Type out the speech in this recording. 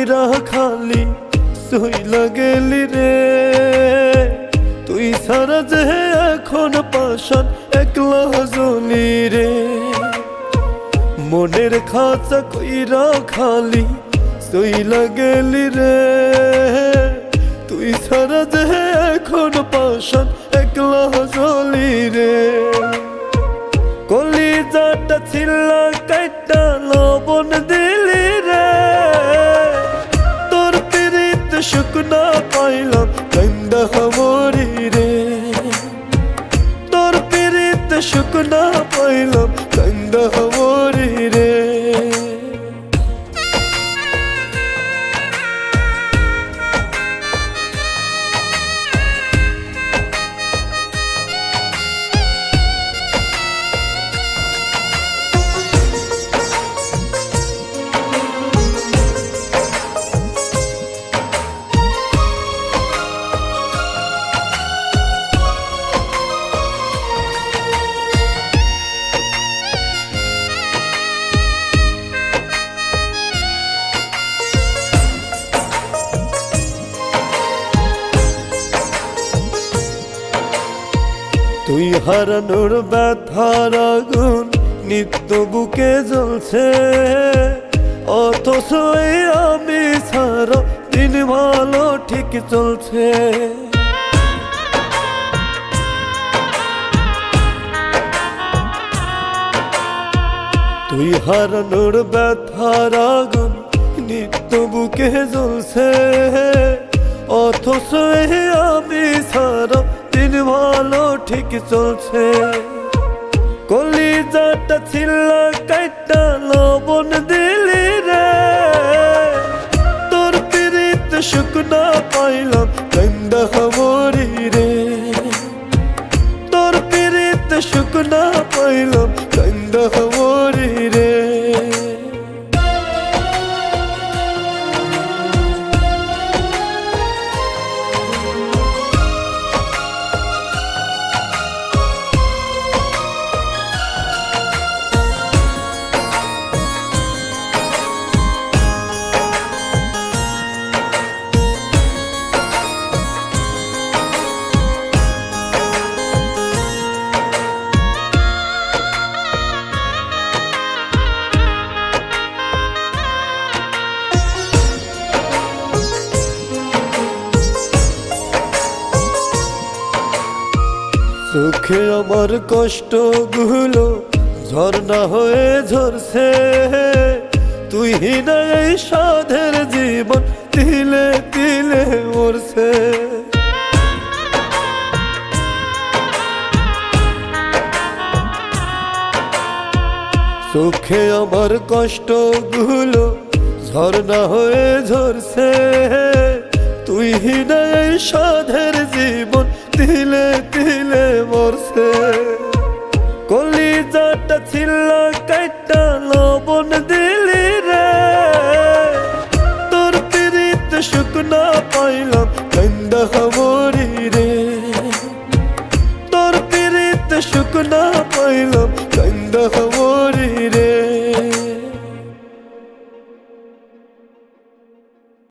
কইরা খালি সইলা গেলি রে। তুই সারা যে এখন পাশান একলা জ্বলি রে। মনের খাঁচা কইরা খালি সইলা গেলি রে। তুই সারা যে এখন পাশান একলা জ্বলি রে। কলিজাটা ছিলা কাইটা লবণ দিলি রে। তোর পিরিত শুকনা পাইলাম কান্দা মরি রে। তোর পিরিত শুকনা পাইলাম কান্দা মরি রে। তুই হারানোর ব্যথার আগুন নিত্য বুকে জ্বলছে। অথচ আমি সারা দিন ভালো ঠিক চলছে। তুই হারানোর ব্যথার আগুন নিত্য বুকে জ্বলছে। অথচ আমি সারা দিন ভালো ঠিক চলছে। কলিজাটা ছিলা কাইটা লবণ দিলি রে। তোর পিরিত শুকনা পাইলাম কান্দা মরি রে। তোর পিরিত শুকনা পাইলাম কান্দা মরি রে। চোখে আমার কষ্টগুলো ঝর্ণা হয়ে ঝরছে। তুই না এই সাধের জীবন তিলে তিলে মরছে। চোখে আমার কষ্টগুলো ঝর্ণা হয়ে ঝরছে। তুই না এই সাধের জীবন তিলে তিলে মরছে। কলিজাটা ছিলা কাইটা লবণ দিলি রে। তোর পিরিত শুকনা পাইলাম কান্দা মরি রে। তোর পিরিত শুকনা পাইলাম কান্দা মরি রে।